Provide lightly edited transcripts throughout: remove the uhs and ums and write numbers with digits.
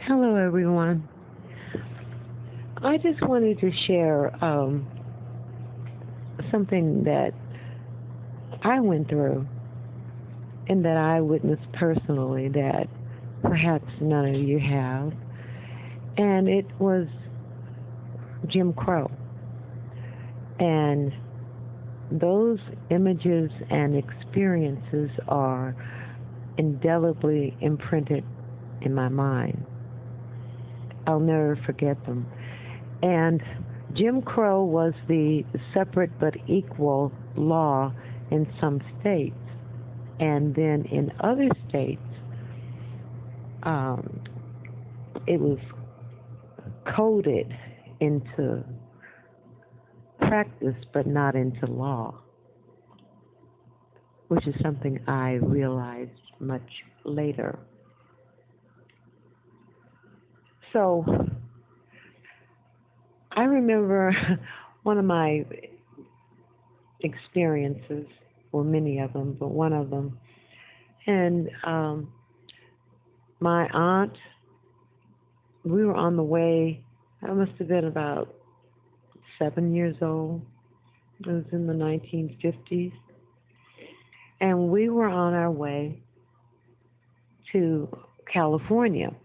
Hello, everyone. I just wanted to share something that I went through and that I witnessed personally that perhaps none of you have. And it was Jim Crow. And those images and experiences are indelibly imprinted in my mind. I'll never forget them. And Jim Crow was the separate but equal law in some states. And then in other states, um, it was coded into practice but not into law, which is something I realized much later. So I remember one of my experiences, or many of them, but one of them. And my aunt, we were on the way, I must have been about 7 years old. It was in the 1950s. And we were on our way to California.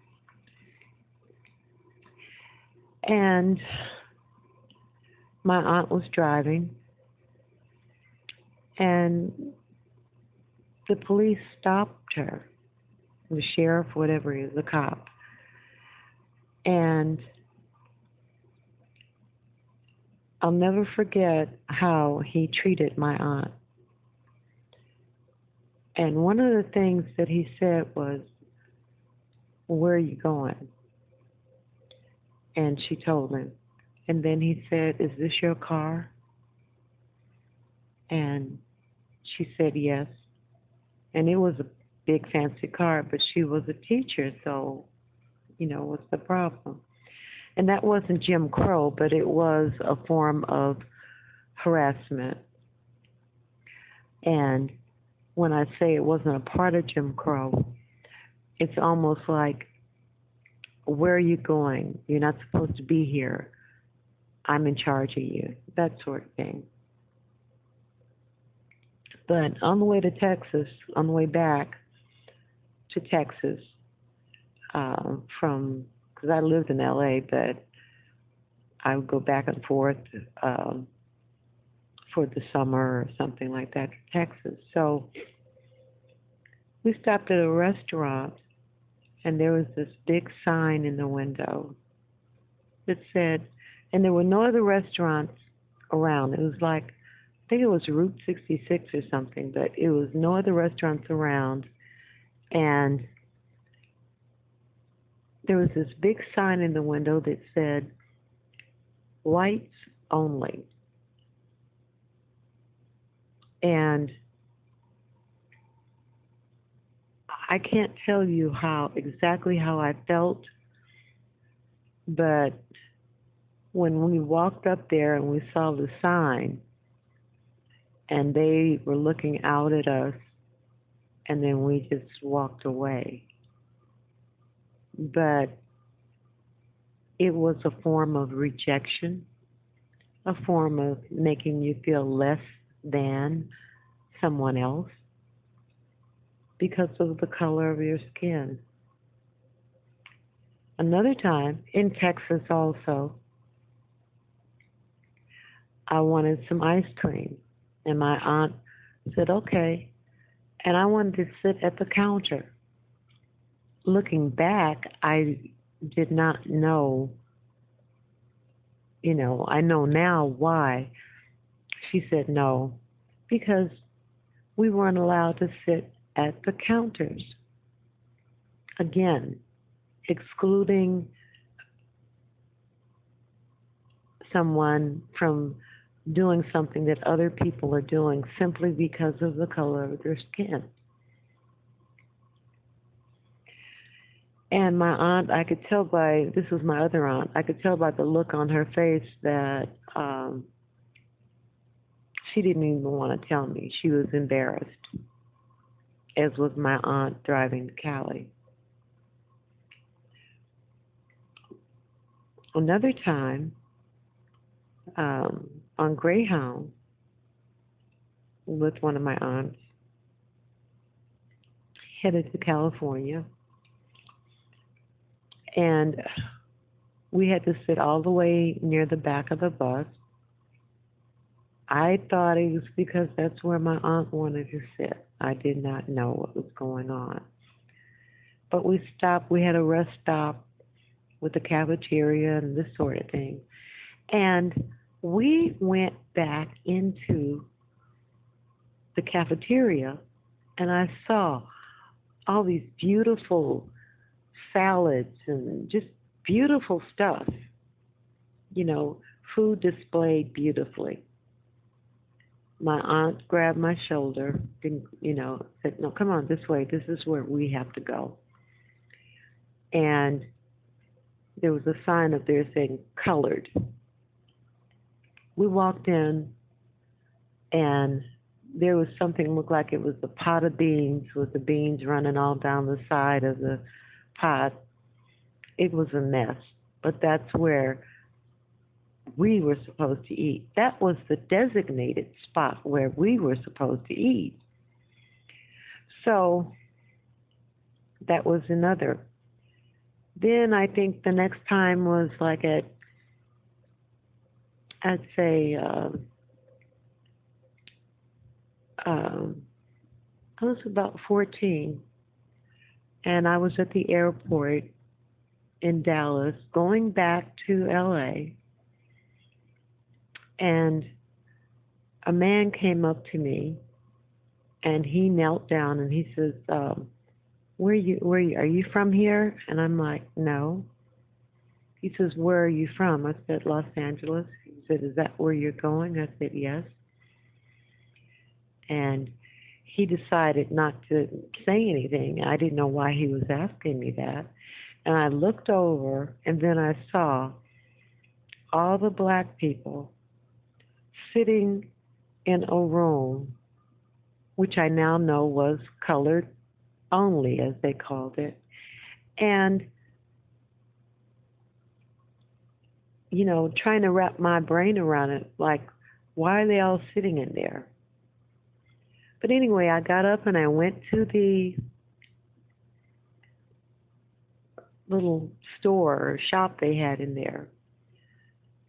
And my aunt was driving, and the police stopped her, the sheriff, whatever he is, the cop. And I'll never forget how he treated my aunt. And one of the things that he said was, "Where are you going?" And she told him. And then he said, "Is this your car?" And she said yes. And it was a big fancy car, but she was a teacher, so, what's the problem? And that wasn't Jim Crow, but it was a form of harassment. And when I say it wasn't a part of Jim Crow, it's almost like, "Where are you going? You're not supposed to be here. I'm in charge of you," that sort of thing. But on the way to Texas, on the way back to Texas, because I lived in LA, but I would go back and forth um, for the summer or something like that to Texas. So we stopped at a restaurant, and there was this big sign in the window that said, and there were no other restaurants around. It was like, I think it was Route 66 or something, but it was no other restaurants around. And there was this big sign in the window that said, "Whites only." And I can't tell you exactly how I felt, but when we walked up there and we saw the sign, and they were looking out at us, and then we just walked away. But it was a form of rejection, a form of making you feel less than someone else because of the color of your skin. Another time, in Texas also, I wanted some ice cream, and my aunt said, "Okay," and I wanted to sit at the counter. Looking back, I did not know, I know now why she said no, because we weren't allowed to sit at the counters. Again, excluding someone from doing something that other people are doing simply because of the color of their skin. And my aunt, I could tell this was my other aunt, I could tell by the look on her face that she didn't even want to tell me. She was embarrassed, as was my aunt driving to Cali. Another time, on Greyhound with one of my aunts, headed to California, and we had to sit all the way near the back of the bus. I thought it was because that's where my aunt wanted to sit. I did not know what was going on. But we stopped, we had a rest stop with the cafeteria and this sort of thing. And we went back into the cafeteria and I saw all these beautiful salads and just beautiful stuff, you know, food displayed beautifully. My aunt grabbed my shoulder, didn't, said, "No, come on this way. This is where we have to go." And there was a sign up there saying colored. We walked in, and there was something looked like it was a pot of beans with the beans running all down the side of the pot. It was a mess, but that's where we were supposed to eat. That was the designated spot where we were supposed to eat. So that was another. Then I think the next time was like at, I'd say, I was about 14, and I was at the airport in Dallas going back to LA, and a man came up to me, and he knelt down, and he says, are you from here? And I'm like, no. He says, where are you from? I said, Los Angeles. He said, is that where you're going? I said, yes. And he decided not to say anything. I didn't know why he was asking me that. And I looked over, and then I saw all the black people sitting in a room, which I now know was colored only, as they called it. And, trying to wrap my brain around it, like, why are they all sitting in there? But anyway, I got up and I went to the little store or shop they had in there.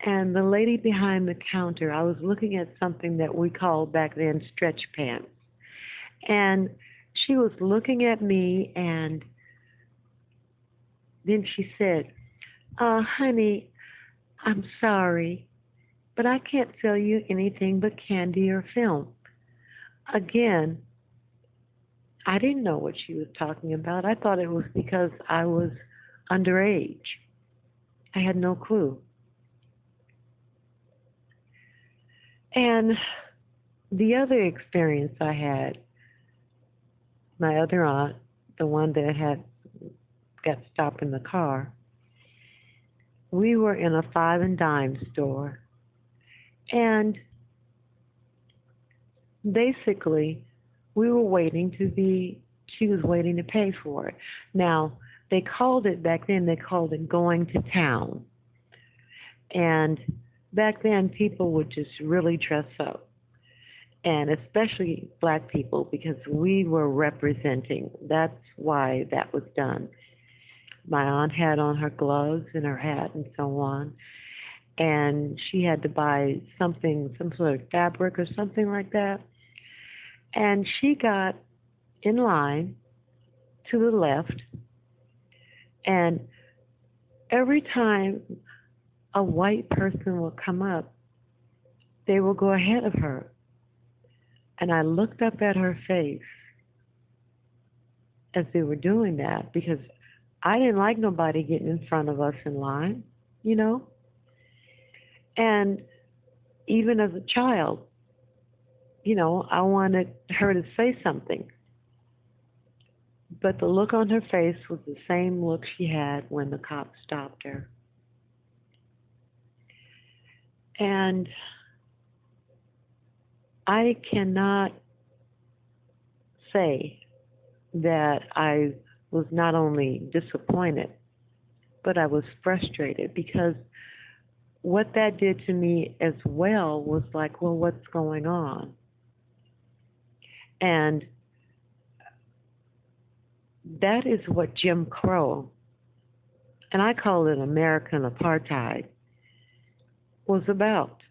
And the lady behind the counter, I was looking at something that we called back then stretch pants. And she was looking at me, and then she said, honey, I'm sorry, but I can't sell you anything but candy or film. Again, I didn't know what she was talking about. I thought it was because I was underage. I had no clue. And the other experience I had, my other aunt, the one that had got stopped in the car, we were in a five and dime store, and basically we were she was waiting to pay for it. Now, back then they called it going to town. And back then people would just really dress up, and especially black people, because we were representing. That's why that was done. My aunt had on her gloves and her hat and so on, and she had to buy some sort of fabric or something like that. And she got in line to the left, and every time a white person would come up, they would go ahead of her. And I looked up at her face as they were doing that, because I didn't like nobody getting in front of us in line, And even as a child, I wanted her to say something. But the look on her face was the same look she had when the cop stopped her. And I cannot say that I was not only disappointed, but I was frustrated because what that did to me as well was like, well, what's going on? And that is what Jim Crow, and I call it American apartheid, was about.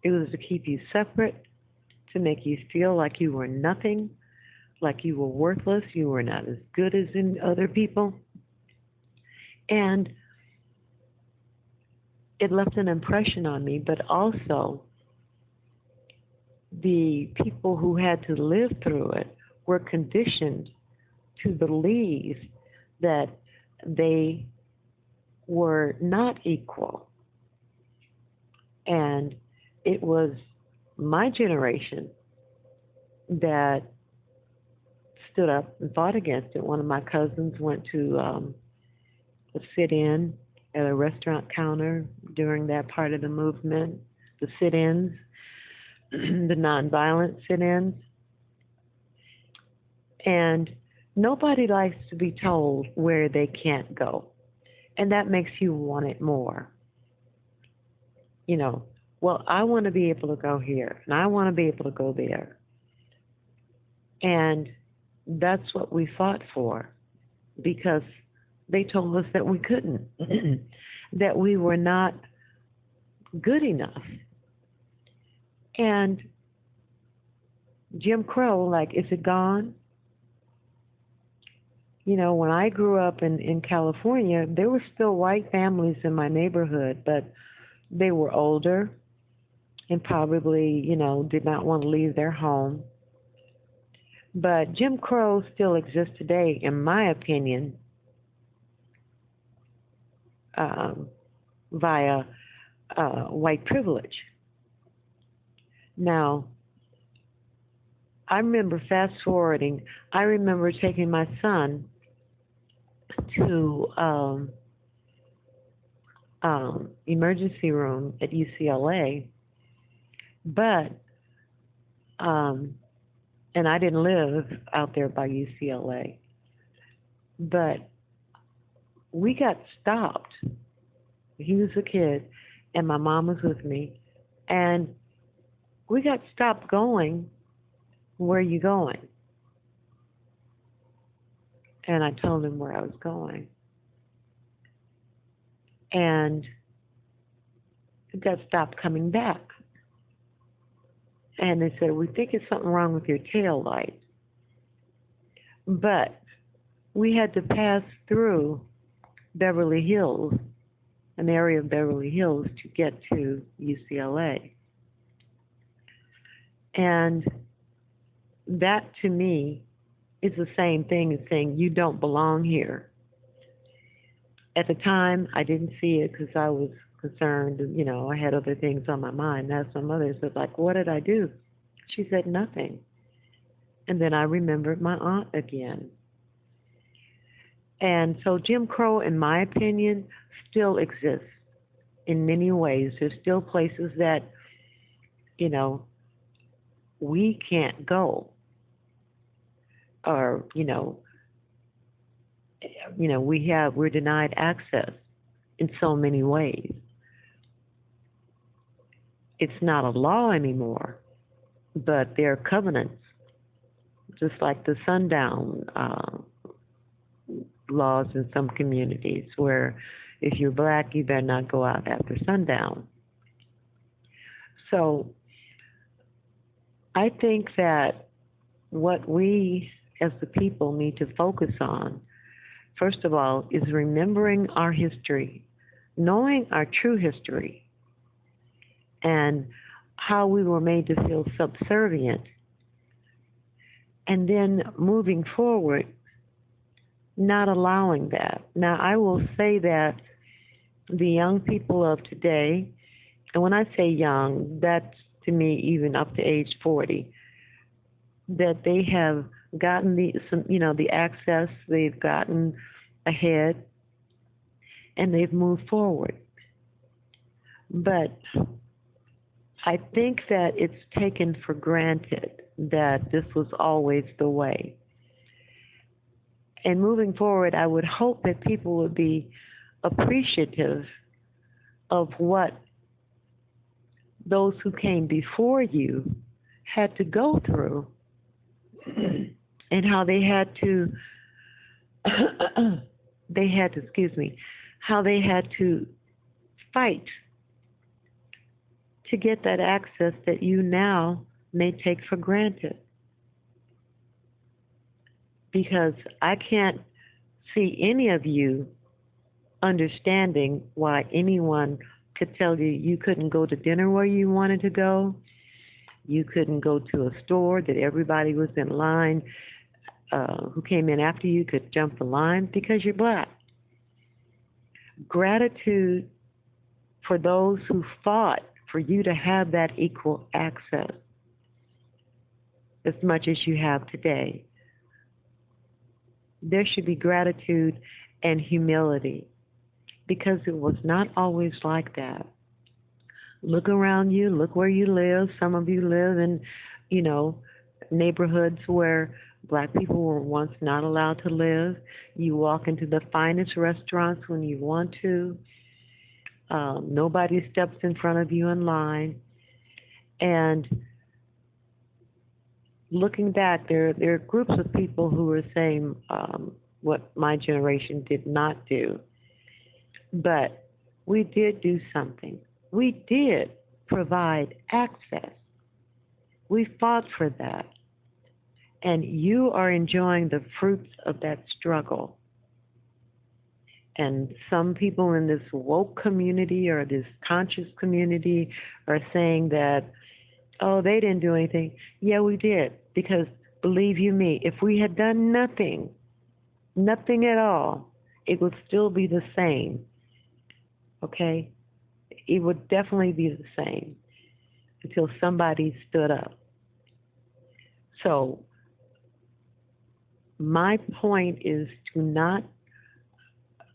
It was to keep you separate, to make you feel like you were nothing, like you were worthless, you were not as good as in other people. And it left an impression on me, but also the people who had to live through it were conditioned to believe that they were not equal. And it was my generation that stood up and fought against it. One of my cousins went to a sit-in at a restaurant counter during that part of the movement, the sit-ins, the nonviolent sit-ins. And nobody likes to be told where they can't go. And that makes you want it more. You know, well, I want to be able to go here, and I want to be able to go there. And that's what we fought for, because they told us that we couldn't, that we were not good enough. And Jim Crow, like, is it gone? You know, when I grew up in California, there were still white families in my neighborhood, but they were older and probably, you know, did not want to leave their home. But Jim Crow still exists today, in my opinion, via white privilege. Now, I remember fast forwarding, I remember taking my son to emergency room at UCLA, but and I didn't live out there by UCLA, but we got stopped. He was a kid, and my mom was with me, and we got stopped going. Where are you going? And I told him where I was going. And it got stopped coming back. And they said, we think it's something wrong with your tail light. But we had to pass through Beverly Hills, an area of Beverly Hills, to get to UCLA. And that, to me, is the same thing as saying you don't belong here. At the time, I didn't see it because I was concerned, you know, I had other things on my mind. That's my mother said, like, what did I do? She said, nothing. And then I remembered my aunt again. And so Jim Crow, in my opinion, still exists in many ways. There's still places that, you know, we can't go. Or, we're denied access in so many ways. It's not a law anymore, but there are covenants, just like the sundown laws in some communities, where if you're black, you better not go out after sundown. So I think that what we as the people need to focus on, first of all, is remembering our history, knowing our true history, and how we were made to feel subservient, and then moving forward, not allowing that. Now, I will say that the young people of today, and when I say young, that's to me even up to age 40, that they have gotten the access, they've gotten ahead, and they've moved forward. But I think that it's taken for granted that this was always the way. And moving forward, I would hope that people would be appreciative of what those who came before you had to go through and how they had to excuse me, how they had to fight to get that access that you now may take for granted. Because I can't see any of you understanding why anyone could tell you you couldn't go to dinner where you wanted to go, you couldn't go to a store that everybody was in line, who came in after you could jump the line because you're black. Gratitude for those who fought for you to have that equal access as much as you have today. There should be gratitude and humility because it was not always like that. Look around you, look where you live. Some of you live in, neighborhoods where black people were once not allowed to live. You walk into the finest restaurants when you want to. Nobody steps in front of you in line. And looking back, there are groups of people who are saying what my generation did not do. But we did do something. We did provide access. We fought for that. And you are enjoying the fruits of that struggle. And some people in this woke community or this conscious community are saying that, oh, they didn't do anything. Yeah, we did. Because believe you me, if we had done nothing at all, it would still be the same. Okay? It would definitely be the same until somebody stood up. So, my point is to not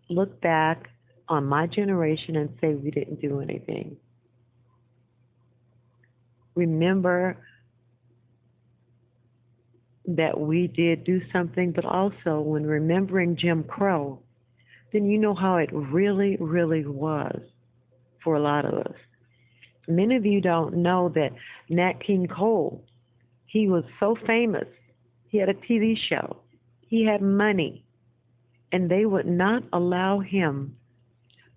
look back on my generation and say we didn't do anything. Remember that we did do something, but also when remembering Jim Crow, then you know how it really, really was for a lot of us. Many of you don't know that Nat King Cole, he was so famous. He had a TV show. He had money. And they would not allow him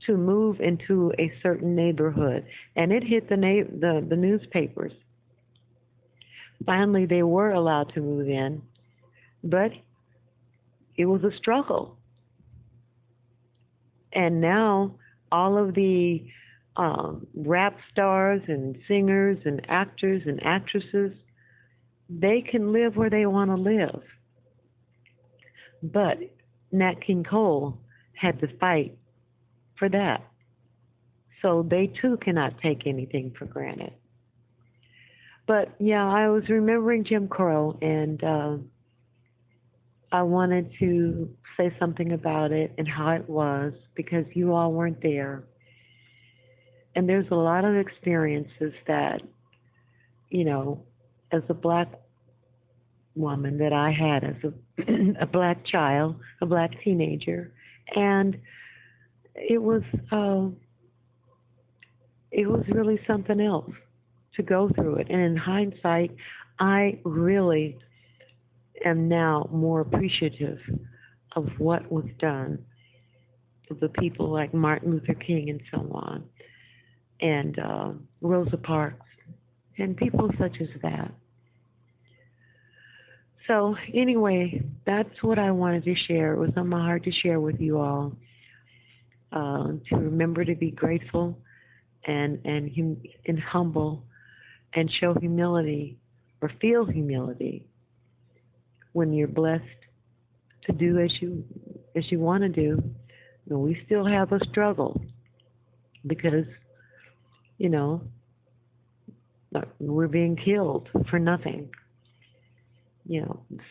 to move into a certain neighborhood. And it hit the newspapers. Finally, they were allowed to move in. But it was a struggle. And now all of the rap stars and singers and actors and actresses, they can live where they want to live. But Nat King Cole had to fight for that. So they too cannot take anything for granted. But yeah, I was remembering Jim Crow, and I wanted to say something about it and how it was because you all weren't there. And there's a lot of experiences that, as a black woman that I had as a black child, a black teenager, and it was really something else to go through it. And in hindsight, I really am now more appreciative of what was done, of the people like Martin Luther King and so on, and Rosa Parks, and people such as that. So anyway, that's what I wanted to share. It was on my heart to share with you all, to remember to be grateful and humble and show humility or feel humility when you're blessed to do as you want to do. And we still have a struggle because, we're being killed for nothing.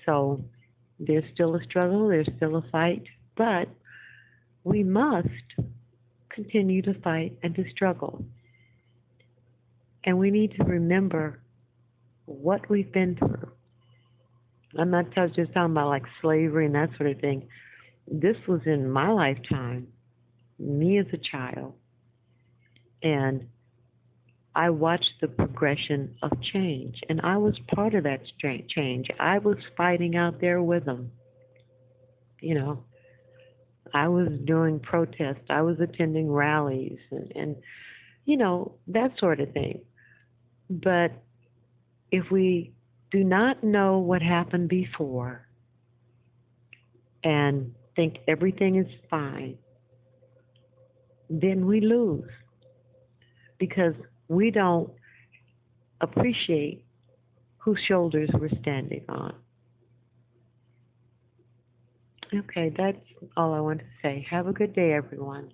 So there's still a struggle, there's still a fight, but we must continue to fight and to struggle. And we need to remember what we've been through. I'm not just talking about like slavery and that sort of thing. This was in my lifetime. me as a child, and I watched the progression of change, and I was part of that change. I was fighting out there with them. You know, I was doing protests. I was attending rallies and that sort of thing. But if we do not know what happened before and think everything is fine, then we lose because we don't appreciate whose shoulders we're standing on. Okay, that's all I want to say. Have a good day, everyone.